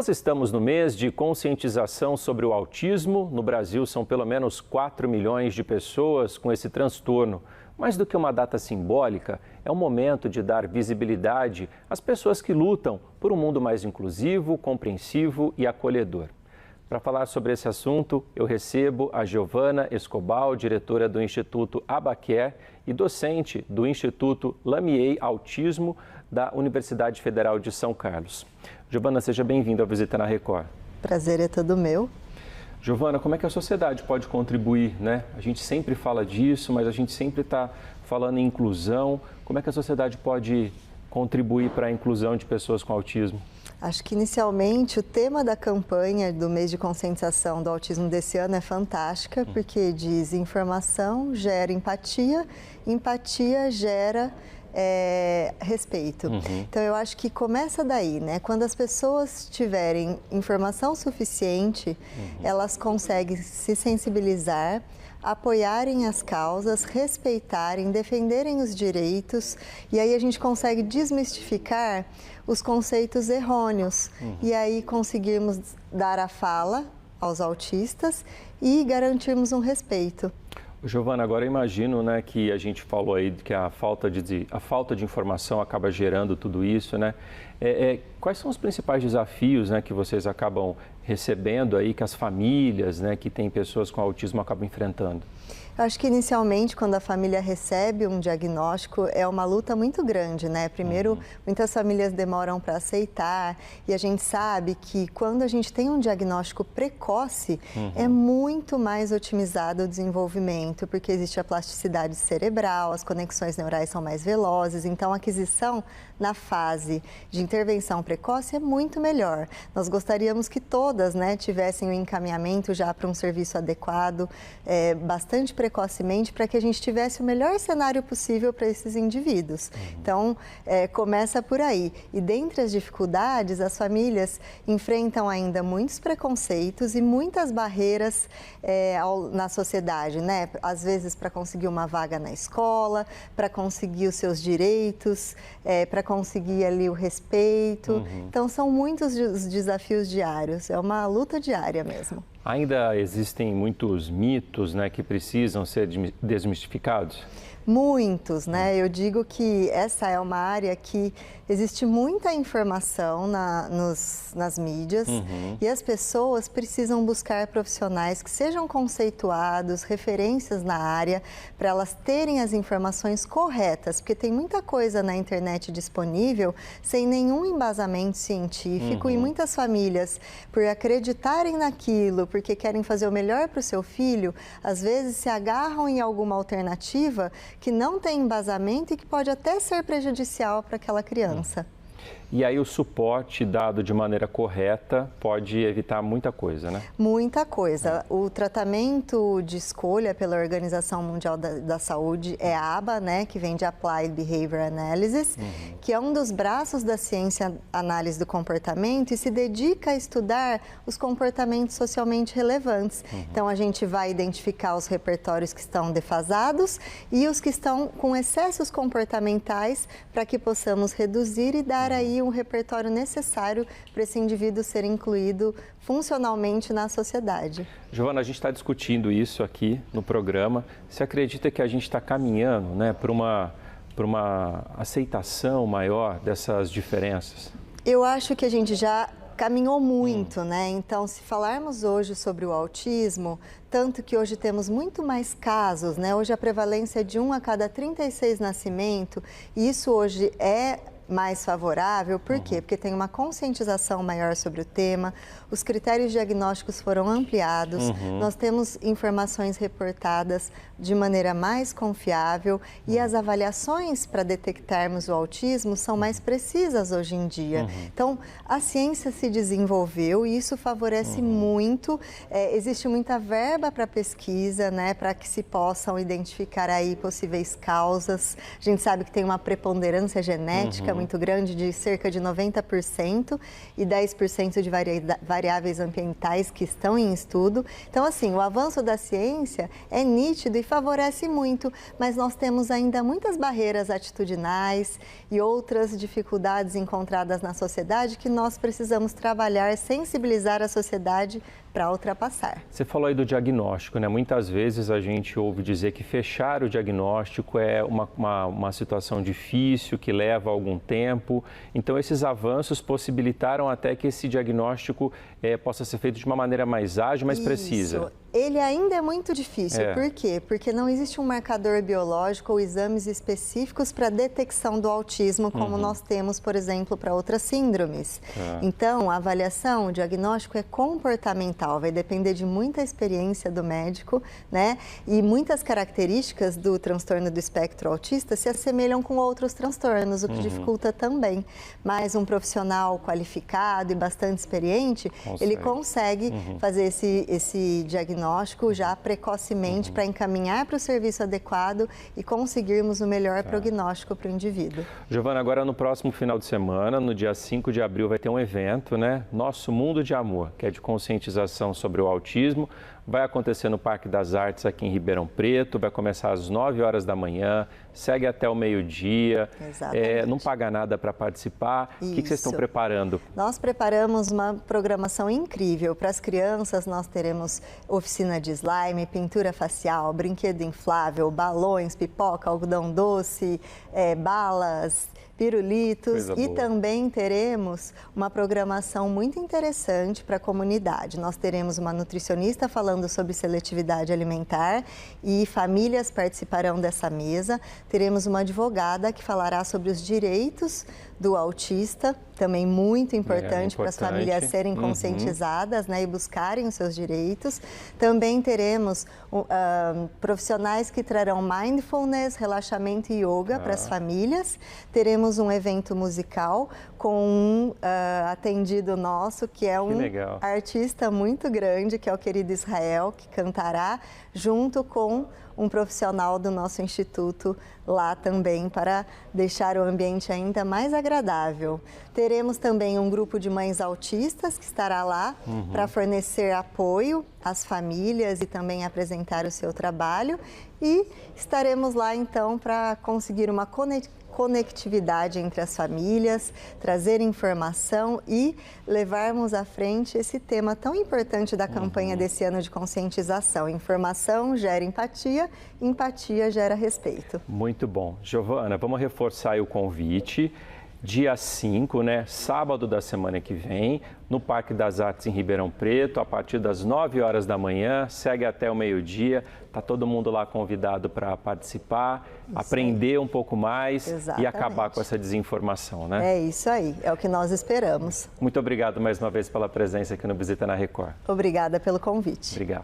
Nós estamos no mês de conscientização sobre o autismo. No Brasil, são pelo menos 4 milhões de pessoas com esse transtorno. Mais do que uma data simbólica, é um momento de dar visibilidade às pessoas que lutam por um mundo mais inclusivo, compreensivo e acolhedor. Para falar sobre esse assunto, eu recebo a Giovana Escobal, diretora do Instituto Abaquer e docente do Instituto Lamier Autismo da Universidade Federal de São Carlos. Giovana, seja bem-vinda à Visita na Record. Prazer é todo meu. Giovana, como é que a sociedade pode contribuir, né? A gente sempre fala disso, mas a gente sempre está falando em inclusão. Como é que a sociedade pode contribuir para a inclusão de pessoas com autismo? Acho que inicialmente o tema da campanha do mês de conscientização do autismo desse ano é fantástica, porque diz informação gera empatia, empatia gera respeito. Então eu acho que começa daí, né? Quando as pessoas tiverem informação suficiente, elas conseguem se sensibilizar, apoiarem as causas, respeitarem, defenderem os direitos, e aí a gente consegue desmistificar os conceitos errôneos e aí conseguirmos dar a fala aos autistas e garantirmos um respeito. Giovana, agora eu imagino, né, que a gente falou aí que a falta de informação acaba gerando tudo isso, né? Quais são os principais desafios, né, que vocês acabam recebendo aí, que as famílias, né, que têm pessoas com autismo acabam enfrentando? Eu acho que inicialmente, quando a família recebe um diagnóstico, é uma luta muito grande, né? Primeiro, muitas famílias demoram para aceitar e a gente sabe que quando a gente tem um diagnóstico precoce, é muito mais otimizado o desenvolvimento, porque existe a plasticidade cerebral, as conexões neurais são mais velozes, então a aquisição na fase de intervenção precoce é muito melhor. Nós gostaríamos que todas, né, tivessem o encaminhamento já para um serviço adequado, bastante precocemente, para que a gente tivesse o melhor cenário possível para esses indivíduos. Então, começa por aí. E dentre as dificuldades, as famílias enfrentam ainda muitos preconceitos e muitas barreiras na sociedade, né? Às vezes para conseguir uma vaga na escola, para conseguir os seus direitos, para conseguir ali o respeito. Então, são muitos os desafios diários. É uma luta diária mesmo. Ainda existem muitos mitos, né, que precisam ser desmistificados? Muitos, né? Eu digo que essa é uma área que existe muita informação nas mídias e as pessoas precisam buscar profissionais que sejam conceituados, referências na área, para elas terem as informações corretas, porque tem muita coisa na internet disponível sem nenhum embasamento científico e muitas famílias, por acreditarem naquilo, porque querem fazer o melhor para o seu filho, às vezes se agarram em alguma alternativa que não tem embasamento e que pode até ser prejudicial para aquela criança. E aí o suporte dado de maneira correta pode evitar muita coisa, né? Muita coisa. O tratamento de escolha pela Organização Mundial da Saúde é a ABA, né, que vem de Applied Behavior Analysis, que é um dos braços da ciência análise do comportamento e se dedica a estudar os comportamentos socialmente relevantes. Então, a gente vai identificar os repertórios que estão defasados e os que estão com excessos comportamentais para que possamos reduzir e dar aí um repertório necessário para esse indivíduo ser incluído funcionalmente na sociedade. Giovana, a gente está discutindo isso aqui no programa. Você acredita que a gente está caminhando, né, para uma aceitação maior dessas diferenças? Eu acho que a gente já caminhou muito, né? Então, se falarmos hoje sobre o autismo, tanto que hoje temos muito mais casos, né? Hoje a prevalência é de 1 a cada 36 nascimentos, e isso hoje é mais favorável. Por quê? Porque tem uma conscientização maior sobre o tema, os critérios diagnósticos foram ampliados, nós temos informações reportadas de maneira mais confiável e as avaliações para detectarmos o autismo são mais precisas hoje em dia. Então, a ciência se desenvolveu e isso favorece muito. Existe muita verba para pesquisa, né, para que se possam identificar aí possíveis causas. A gente sabe que tem uma preponderância genética muito grande, de cerca de 90% e 10% de variáveis ambientais que estão em estudo. Então, assim, o avanço da ciência é nítido e favorece muito, mas nós temos ainda muitas barreiras atitudinais e outras dificuldades encontradas na sociedade que nós precisamos trabalhar, sensibilizar a sociedade para ultrapassar. Você falou aí do diagnóstico, né? Muitas vezes a gente ouve dizer que fechar o diagnóstico é uma situação difícil, que leva algum tempo. Então, esses avanços possibilitaram até que esse diagnóstico possa ser feito de uma maneira mais ágil, mais precisa. Ele ainda é muito difícil. Por quê? Porque não existe um marcador biológico ou exames específicos para detecção do autismo, como nós temos, por exemplo, para outras síndromes. Então, a avaliação, o diagnóstico é comportamental, vai depender de muita experiência do médico, né? E muitas características do transtorno do espectro autista se assemelham com outros transtornos, o que dificulta também. Mas um profissional qualificado e bastante experiente, ele consegue fazer esse diagnóstico já precocemente para encaminhar para o serviço adequado e conseguirmos o melhor prognóstico para o indivíduo. Giovana, agora no próximo final de semana, no dia 5 de abril, vai ter um evento, né? Nosso Mundo de Amor, que é de conscientização sobre o autismo. Vai acontecer no Parque das Artes, aqui em Ribeirão Preto, vai começar às 9 horas da manhã, segue até o meio-dia, não paga nada para participar. O que vocês estão preparando? Nós preparamos uma programação incrível. Para as crianças, nós teremos oficina de slime, pintura facial, brinquedo inflável, balões, pipoca, algodão doce, balas, pirulitos e também teremos uma programação muito interessante para a comunidade. Nós teremos uma nutricionista falando sobre seletividade alimentar e famílias participarão dessa mesa. Teremos uma advogada que falará sobre os direitos do autista, também muito importante para as famílias serem conscientizadas, né, e buscarem os seus direitos. Também teremos profissionais que trarão mindfulness, relaxamento e yoga para as famílias. Teremos um evento musical com um atendido nosso, que é um artista muito grande, que é o querido Israel, que cantará junto com um profissional do nosso instituto lá também, para deixar o ambiente ainda mais agradável. Teremos também um grupo de mães autistas que estará lá para fornecer apoio às famílias e também apresentar o seu trabalho. E estaremos lá então para conseguir uma conectividade entre as famílias, trazer informação e levarmos à frente esse tema tão importante da campanha desse ano de conscientização. Informação gera empatia, empatia gera respeito. Muito bom. Giovana, vamos reforçar aí o convite. Dia 5, né, sábado da semana que vem, no Parque das Artes em Ribeirão Preto, a partir das 9 horas da manhã, segue até o meio-dia. Está todo mundo lá convidado para participar, aprender um pouco mais e acabar com essa desinformação, né? É isso aí, é o que nós esperamos. Muito obrigado mais uma vez pela presença aqui no Visita na Record. Obrigada pelo convite. Obrigado.